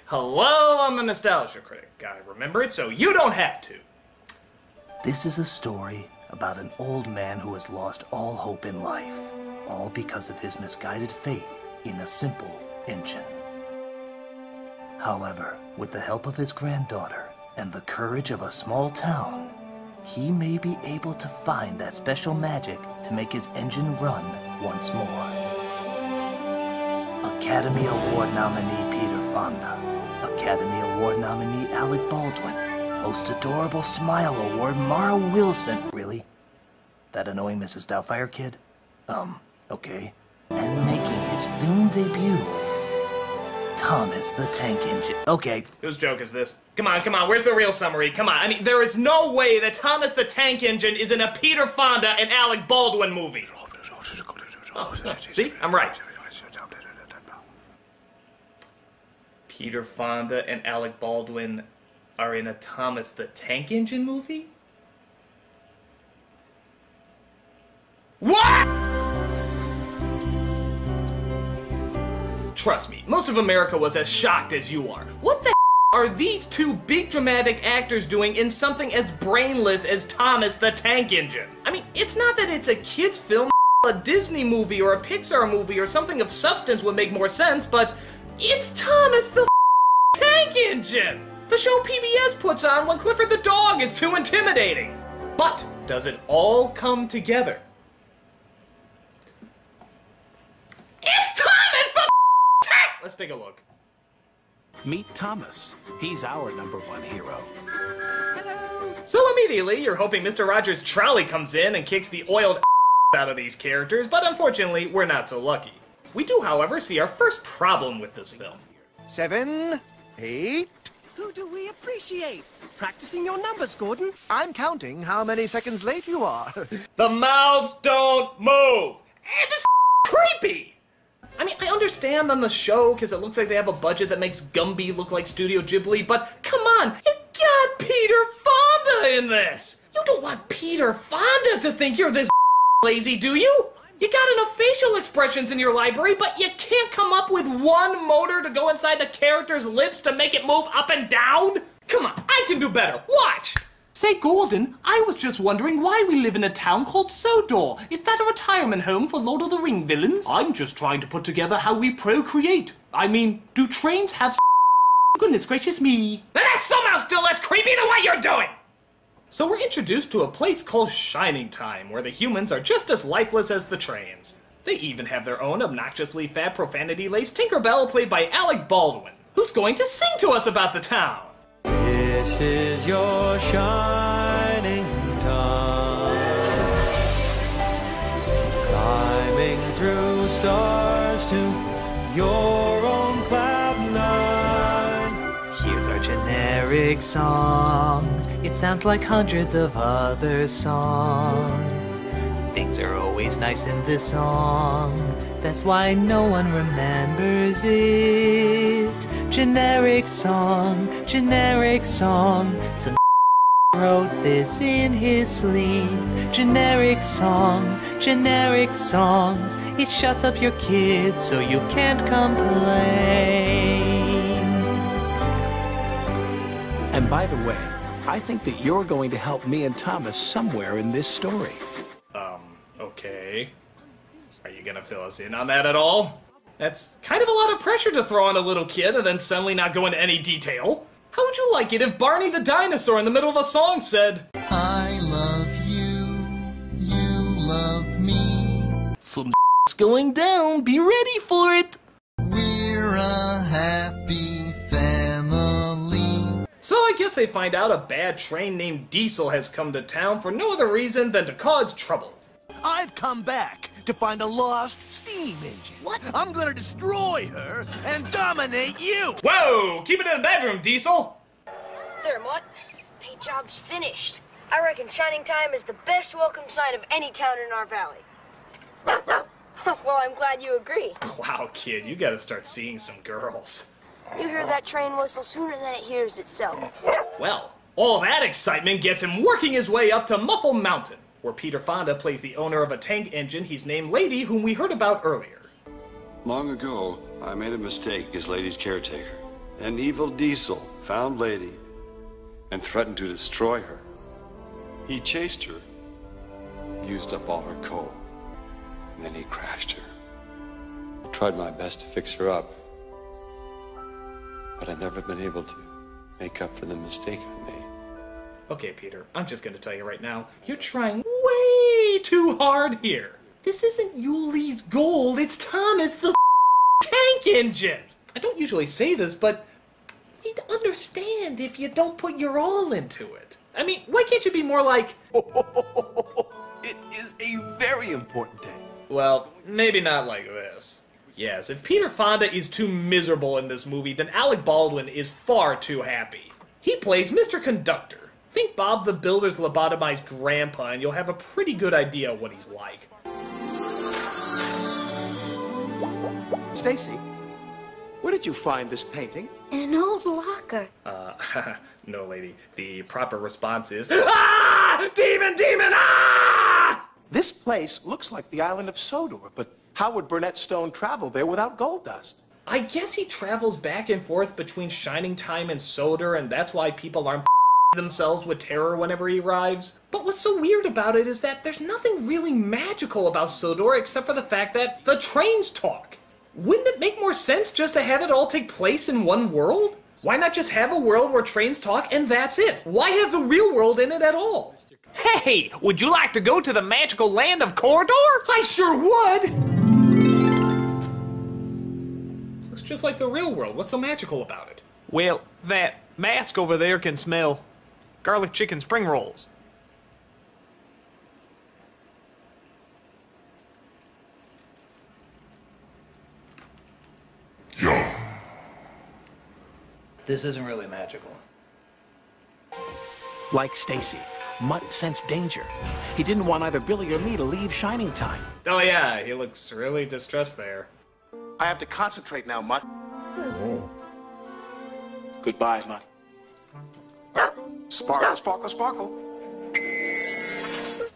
Hello, I'm the Nostalgia Critic. I remember it so you don't have to. This is a story about an old man who has lost all hope in life, all because of his misguided faith in a simple engine. However, with the help of his granddaughter and the courage of a small town, he may be able to find that special magic to make his engine run once more. Academy Award nominee Peter Fonda, Academy Award nominee Alec Baldwin, Most Adorable Smile Award Mara Wilson. Really? That annoying Mrs. Doubtfire kid? Okay. And making his film debut, Thomas the Tank Engine. Okay. Whose joke is this? Come on, where's the real summary? Come on, I mean, there is no way that Thomas the Tank Engine is in a Peter Fonda and Alec Baldwin movie. See? I'm right. Peter Fonda and Alec Baldwin are in a Thomas the Tank Engine movie? What?! Trust me, most of America was as shocked as you are. What the are these two big dramatic actors doing in something as brainless as Thomas the Tank Engine? I mean, it's not that it's a kid's film. A Disney movie or a Pixar movie or something of substance would make more sense, but it's Thomas the Tank Engine! The show PBS puts on when Clifford the dog is too intimidating. But does it all come together? It's Thomas the Tank! Let's take a look. Meet Thomas. He's our #1 hero. Hello! So immediately, you're hoping Mr. Rogers' trolley comes in and kicks the oiled out of these characters, but unfortunately, we're not so lucky. We do, however, see our first problem with this film. 7, 8... Who do we appreciate? Practicing your numbers, Gordon. I'm counting how many seconds late you are. The mouths don't move! And it's creepy! I mean, I understand on the show because it looks like they have a budget that makes Gumby look like Studio Ghibli, but come on, you got Peter Fonda in this! You don't want Peter Fonda to think you're this lazy, do you? You got enough facial expressions in your library, but you can't come up with one motor to go inside the character's lips to make it move up and down? Come on, I can do better. Watch! Say, Gordon, I was just wondering why we live in a town called Sodor. Is that a retirement home for Lord of the Ring villains? I'm just trying to put together how we procreate. I mean, do trains have Goodness gracious me. That's somehow still less creepy than what you're doing! So we're introduced to a place called Shining Time, where the humans are just as lifeless as the trains. They even have their own obnoxiously fat, profanity-laced Tinkerbell played by Alec Baldwin, who's going to sing to us about the town. This is your shining time, climbing through stars to your own cloud nine. Here's our generic song. It sounds like hundreds of other songs. Things are always nice in this song. That's why no one remembers it. Generic song, generic song. Some wrote this in his sleep. Generic song, generic songs. It shuts up your kids so you can't complain. And by the way, I think that you're going to help me and Thomas somewhere in this story. Okay. Are you gonna fill us in on that at all? That's kind of a lot of pressure to throw on a little kid and then suddenly not go into any detail. How would you like it if Barney the dinosaur in the middle of a song said, I love you, you love me. Some going down, be ready for it. We're a happy family. So I guess they find out a bad train named Diesel has come to town for no other reason than to cause trouble. I've come back to find a lost steam engine. What? I'm gonna destroy her and dominate you! Whoa! Keep it in the bedroom, Diesel! There, Mutt. Paint job's finished. I reckon Shining Time is the best welcome sign of any town in our valley. Well, I'm glad you agree. Wow, kid, you gotta start seeing some girls. You hear that train whistle sooner than it hears itself. Well, all that excitement gets him working his way up to Muffle Mountain, where Peter Fonda plays the owner of a tank engine he's named Lady, whom we heard about earlier. Long ago, I made a mistake as Lady's caretaker. An evil diesel found Lady and threatened to destroy her. He chased her, used up all her coal, and then he crashed her. I tried my best to fix her up, but I've never been able to make up for the mistake I made. Okay, Peter, I'm just gonna tell you right now, you're trying way too hard here. This isn't Yuli's gold, it's Thomas the tank engine! I don't usually say this, but we'd understand if you don't put your all into it. I mean, why can't you be more like... It is a very important day. Well, maybe not like this. Yes, if Peter Fonda is too miserable in this movie, then Alec Baldwin is far too happy. He plays Mr. Conductor. Think Bob the Builder's lobotomized grandpa, and you'll have a pretty good idea what he's like. Stacy, where did you find this painting? In an old locker. No, lady. The proper response is, ah! Demon, demon, ah! This place looks like the island of Sodor, but how would Burnett Stone travel there without gold dust? I guess he travels back and forth between Shining Time and Sodor, and that's why people aren't themselves with terror whenever he arrives. But what's so weird about it is that there's nothing really magical about Sodor except for the fact that the trains talk. Wouldn't it make more sense just to have it all take place in one world? Why not just have a world where trains talk and that's it? Why have the real world in it at all? Hey, would you like to go to the magical land of Corridor? I sure would! Looks just like the real world. What's so magical about it? Well, that mask over there can smell garlic chicken spring rolls. This isn't really magical. Like Stacy, Mutt sensed danger. He didn't want either Billy or me to leave Shining Time. Oh yeah, he looks really distressed there. I have to concentrate now, Mutt. Goodbye, Mutt. Sparkle, sparkle, sparkle.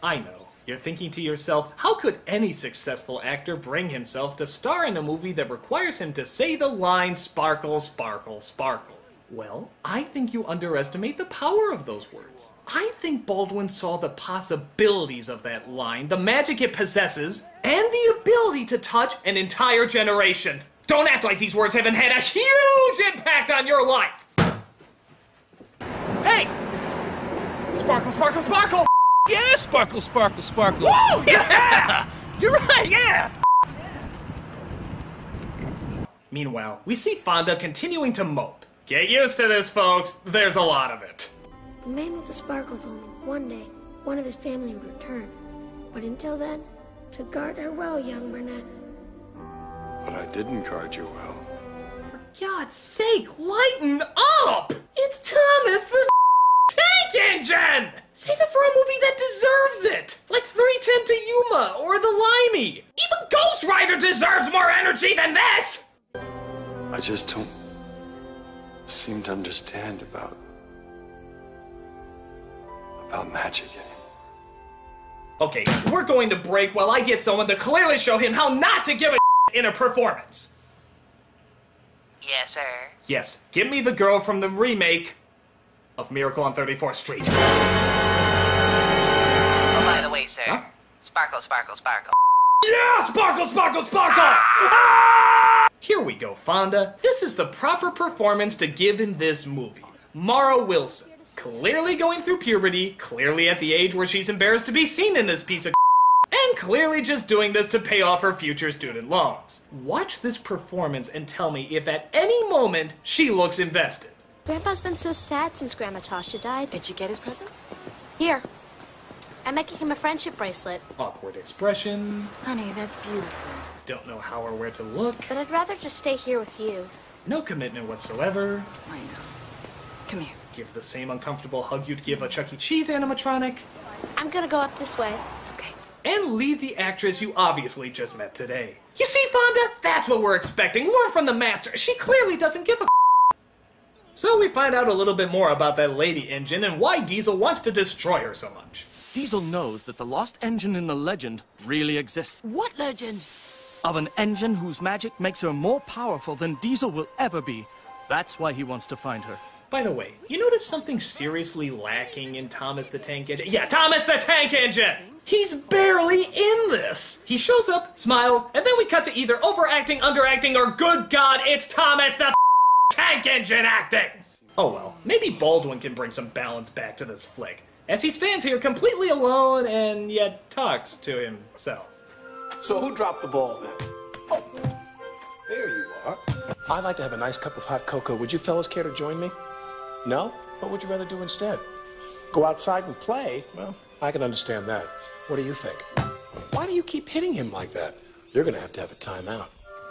I know. You're thinking to yourself, how could any successful actor bring himself to star in a movie that requires him to say the line, sparkle, sparkle, sparkle? Well, I think you underestimate the power of those words. I think Baldwin saw the possibilities of that line, the magic it possesses, and the ability to touch an entire generation. Don't act like these words haven't had a huge impact on your life! Hey! Sparkle, sparkle, sparkle! Yeah, sparkle, sparkle, sparkle. Whoa! Yeah! You're right, yeah! Meanwhile, we see Fonda continuing to mope. Get used to this, folks. There's a lot of it. The man with the sparkle told me one day one of his family would return. But until then, to guard her well, young Burnett. But I didn't guard you well. For God's sake, lighten up! It's Thomas the tank engine! Save it for a movie that deserves it! Like 310 to Yuma or The Limey! Even Ghost Rider deserves more energy than this! I just don't seem to understand about magic anymore. Okay, we're going to break while I get someone to clearly show him how not to give a in a performance. Yes, sir. Yes, give me the girl from the remake of Miracle on 34th Street. Oh, by the way, sir. Huh? Sparkle, sparkle, sparkle. Yeah! Sparkle, sparkle, sparkle! Ah! Here we go, Fonda. This is the proper performance to give in this movie. Mara Wilson, clearly going through puberty, clearly at the age where she's embarrassed to be seen in this piece of and clearly just doing this to pay off her future student loans. Watch this performance and tell me if at any moment she looks invested. Grandpa's been so sad since Grandma Tasha died. Did you get his present? Here. I'm making him a friendship bracelet. Awkward expression. Honey, that's beautiful. Don't know how or where to look. But I'd rather just stay here with you. No commitment whatsoever. I know. Come here. Give the same uncomfortable hug you'd give a Chuck E. Cheese animatronic. I'm gonna go up this way. Okay. And leave the actress you obviously just met today. You see, Fonda? That's what we're expecting. Learn from the master. She clearly doesn't give a So we find out a little bit more about that lady engine and why Diesel wants to destroy her so much. Diesel knows that the lost engine in the legend really exists. What legend? Of an engine whose magic makes her more powerful than Diesel will ever be. That's why he wants to find her. By the way, you notice something seriously lacking in Thomas the Tank Engine? Yeah, Thomas the Tank Engine! He's barely in this! He shows up, smiles, and then we cut to either overacting, underacting, or good God, it's Thomas the Tank Engine acting! Oh well, maybe Baldwin can bring some balance back to this flick, as he stands here completely alone and yet talks to himself. So who dropped the ball then? Oh, there you are. I'd like to have a nice cup of hot cocoa. Would you fellas care to join me? No? What would you rather do instead? Go outside and play? Well, I can understand that. What do you think? Why do you keep hitting him like that? You're gonna have a timeout.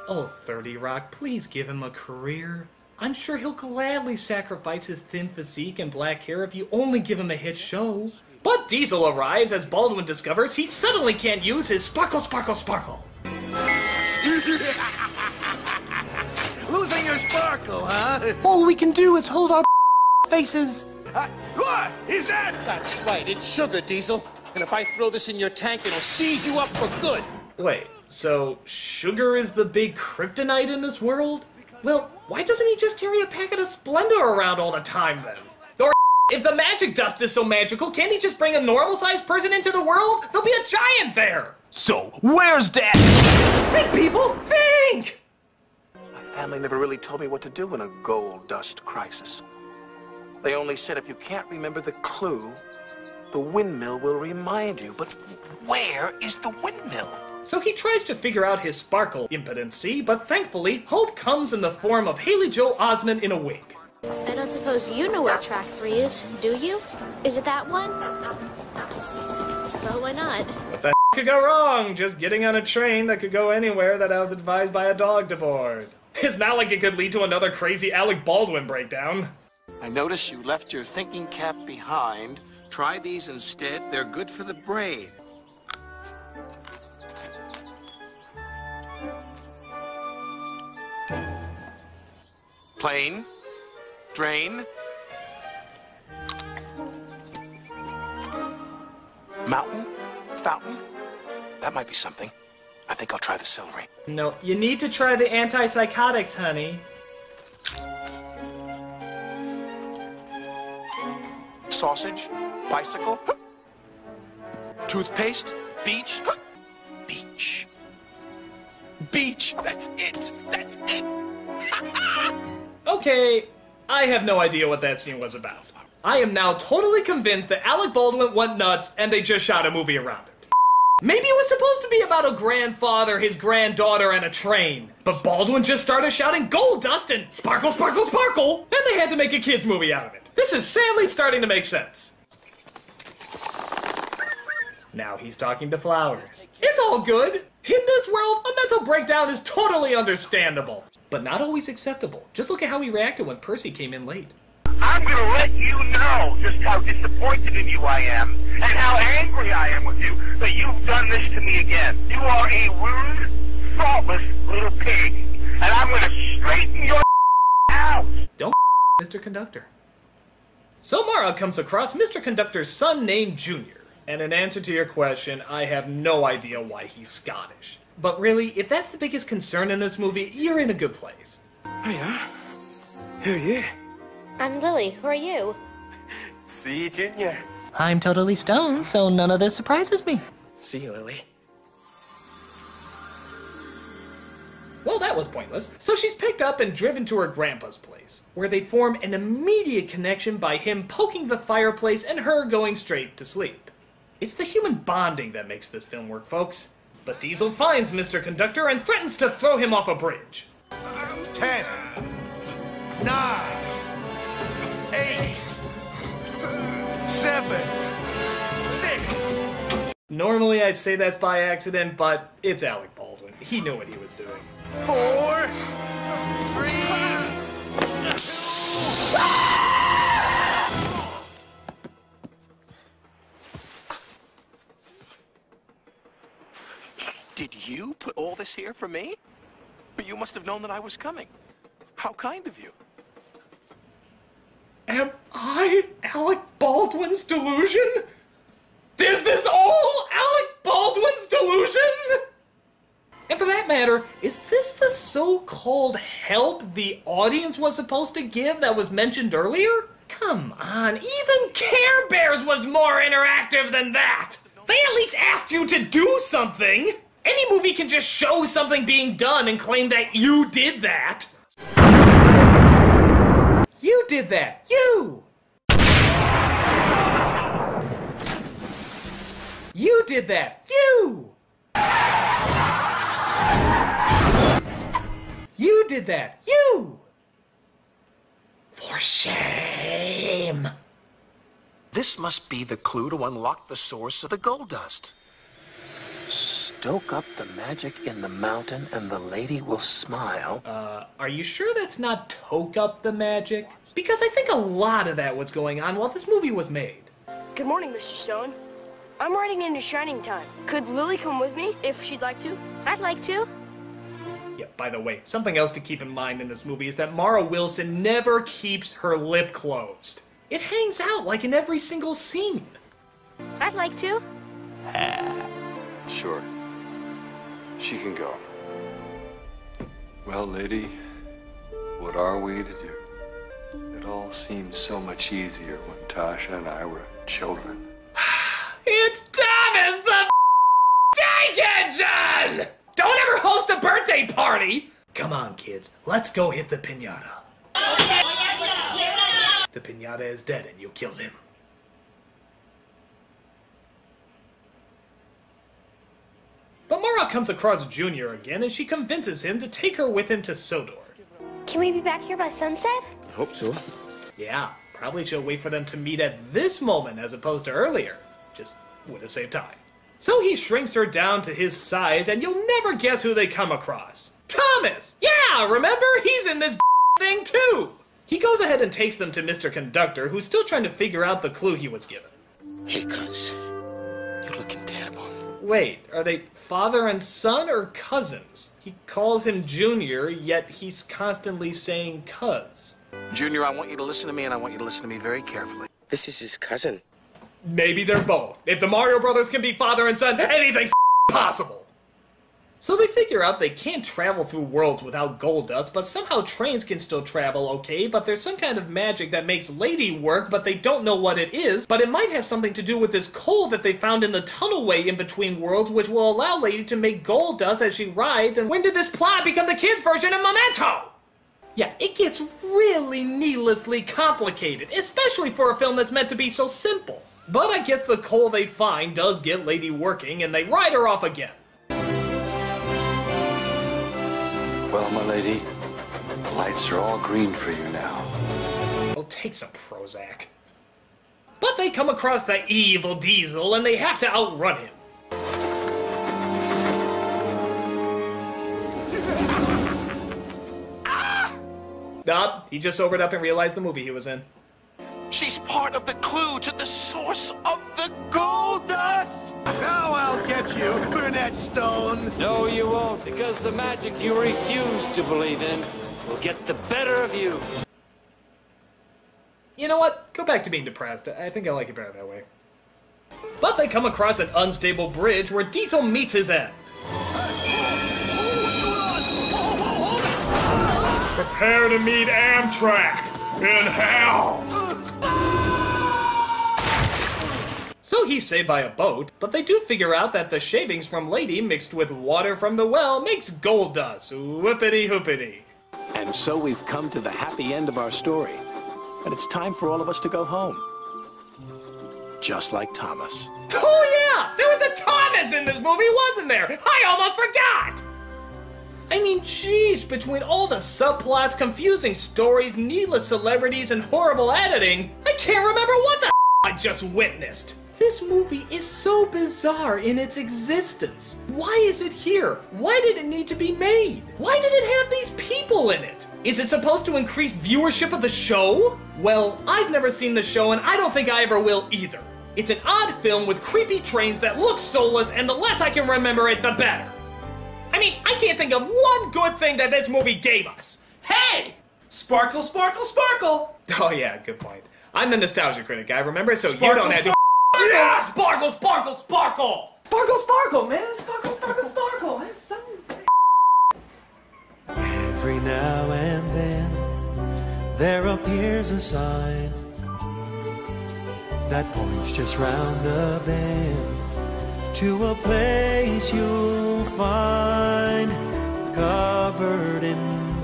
Oh, 30 Rock, please give him a career. I'm sure he'll gladly sacrifice his thin physique and black hair if you only give him a hit show. But Diesel arrives as Baldwin discovers he suddenly can't use his sparkle, sparkle, sparkle. Losing your sparkle, huh? All we can do is hold our faces. What is that? That's right, it's sugar, Diesel. And if I throw this in your tank, it'll seize you up for good. Wait, so sugar is the big kryptonite in this world? Well, why doesn't he just carry a packet of Splenda around all the time then? Or if the magic dust is so magical, can't he just bring a normal-sized person into the world? There'll be a giant there! So, where's Dad? Think, people! Think! My family never really told me what to do in a gold dust crisis. They only said if you can't remember the clue, the windmill will remind you. But where is the windmill? So he tries to figure out his sparkle impotency, but thankfully, hope comes in the form of Haley Joel Osment in a wig. I don't suppose you know where track 3 is, do you? Is it that one? Well, why not? What the could go wrong? Just getting on a train that could go anywhere that I was advised by a dog to board. It's not like it could lead to another crazy Alec Baldwin breakdown. I notice you left your thinking cap behind. Try these instead. They're good for the brain. Plain, drain, mountain, fountain. That might be something. I think I'll try the celery. No, you need to try the antipsychotics, honey. Sausage, bicycle, toothpaste, beach, beach, beach. That's it. That's it. Okay, I have no idea what that scene was about. I am now totally convinced that Alec Baldwin went nuts and they just shot a movie around it. Maybe it was supposed to be about a grandfather, his granddaughter, and a train. But Baldwin just started shouting gold dust and sparkle, sparkle, sparkle, and they had to make a kid's movie out of it. This is sadly starting to make sense. Now he's talking to flowers. It's all good. In this world, a mental breakdown is totally understandable, but not always acceptable. Just look at how he reacted when Percy came in late. I'm gonna let you know just how disappointed in you I am, and how angry I am with you that you've done this to me again. You are a rude, thoughtless little pig, and I'm gonna straighten your out. Don't Mr. Conductor. So Mara comes across Mr. Conductor's son named Junior, and in answer to your question, I have no idea why he's Scottish. But really, if that's the biggest concern in this movie, you're in a good place. Hiya. Who are you? I'm Lily. Who are you? See you, Junior. I'm totally stoned, so none of this surprises me. See you, Lily. Well, that was pointless. So she's picked up and driven to her grandpa's place, where they form an immediate connection by him poking the fireplace and her going straight to sleep. It's the human bonding that makes this film work, folks. But Diesel finds Mr. Conductor and threatens to throw him off a bridge. 10, 9, 8, 7, 6. Normally I'd say that's by accident, but it's Alec Baldwin. He knew what he was doing. 4, 3, 2. Did you put all this here for me? But you must have known that I was coming. How kind of you. Am I Alec Baldwin's delusion? Is this all Alec Baldwin's delusion? And for that matter, is this the so-called help the audience was supposed to give that was mentioned earlier? Come on, even Care Bears was more interactive than that! They at least asked you to do something! Any movie can just show something being done and claim that you did that. You did that! You! You did that! You! You did that! You! For shame! This must be the clue to unlock the source of the gold dust. Stoke up the magic in the mountain and the lady will smile. Are you sure that's not toke up the magic? Because I think a lot of that was going on while this movie was made. Good morning, Mr. Stone. I'm riding into Shining Time. Could Lily come with me if she'd like to? I'd like to. Yeah, by the way, something else to keep in mind in this movie is that Mara Wilson never keeps her lip closed. It hangs out like in every single scene. I'd like to. Sure. She can go. Well, lady, what are we to do? It all seemed so much easier when Tasha and I were children. It's Thomas the Tank Engine! Don't ever host a birthday party! Come on, kids, let's go hit the piñata. The piñata is dead and you killed him. But Mara comes across Junior again and she convinces him to take her with him to Sodor. Can we be back here by sunset? I hope so. Yeah, probably she'll wait for them to meet at this moment as opposed to earlier. Just would have saved time. So he shrinks her down to his size and you'll never guess who they come across. Thomas! Yeah, remember? He's in this thing too! He goes ahead and takes them to Mr. Conductor, who's still trying to figure out the clue he was given. Hey, cuz. You're looking terrible. Wait, are they father and son or cousins? He calls him Junior, yet he's constantly saying cuz. Junior, I want you to listen to me, and I want you to listen to me very carefully. This is his cousin. Maybe they're both. If the Mario Brothers can be father and son, anything's possible. So they figure out they can't travel through worlds without gold dust, but somehow trains can still travel okay, but there's some kind of magic that makes Lady work, but they don't know what it is, but it might have something to do with this coal that they found in the tunnelway in between worlds, which will allow Lady to make gold dust as she rides, and when did this plot become the kids' version of Memento? Yeah, it gets really needlessly complicated, especially for a film that's meant to be so simple. But I guess the coal they find does get Lady working, and they ride her off again. Well, my lady, the lights are all green for you now. Well, take some Prozac. But they come across the evil Diesel, and they have to outrun him. He just sobered up and realized the movie he was in. She's part of the clue to the source of the gold dust! Now I'll get you, Brunette Stone! No, you won't, because the magic you refuse to believe in will get the better of you. You know what? Go back to being depressed. I think I like it better that way. But they come across an unstable bridge where Diesel meets his end. Prepare to meet Amtrak in hell! So he's saved by a boat, but they do figure out that the shavings from Lady mixed with water from the well makes gold dust. Whoopity hoopity. And so we've come to the happy end of our story. And it's time for all of us to go home. Just like Thomas. Oh yeah! There was a Thomas in this movie, wasn't there? I almost forgot! I mean, geez, between all the subplots, confusing stories, needless celebrities, and horrible editing, I can't remember what the I just witnessed. This movie is so bizarre in its existence. Why is it here? Why did it need to be made? Why did it have these people in it? Is it supposed to increase viewership of the show? Well, I've never seen the show and I don't think I ever will either. It's an odd film with creepy trains that look soulless, and the less I can remember it, the better. I mean, I can't think of one good thing that this movie gave us. Hey! Sparkle, sparkle, sparkle! Oh yeah, good point. I'm the nostalgia critic guy, remember? So Sparkle, you don't have to... Yeah! Sparkle, sparkle, sparkle! Sparkle, sparkle, man! Sparkle, sparkle, sparkle! That's something... Every now and then there appears a sign that points just round the bend to a place you'll find covered in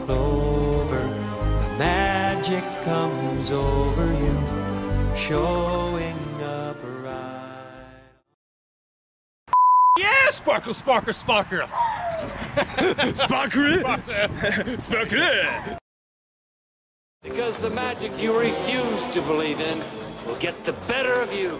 clover. The magic comes over you, showing up right. Yeah, sparkle, sparkle, sparkle. Sparkle. Sparkle. Because the magic you refuse to believe in will get the better of you.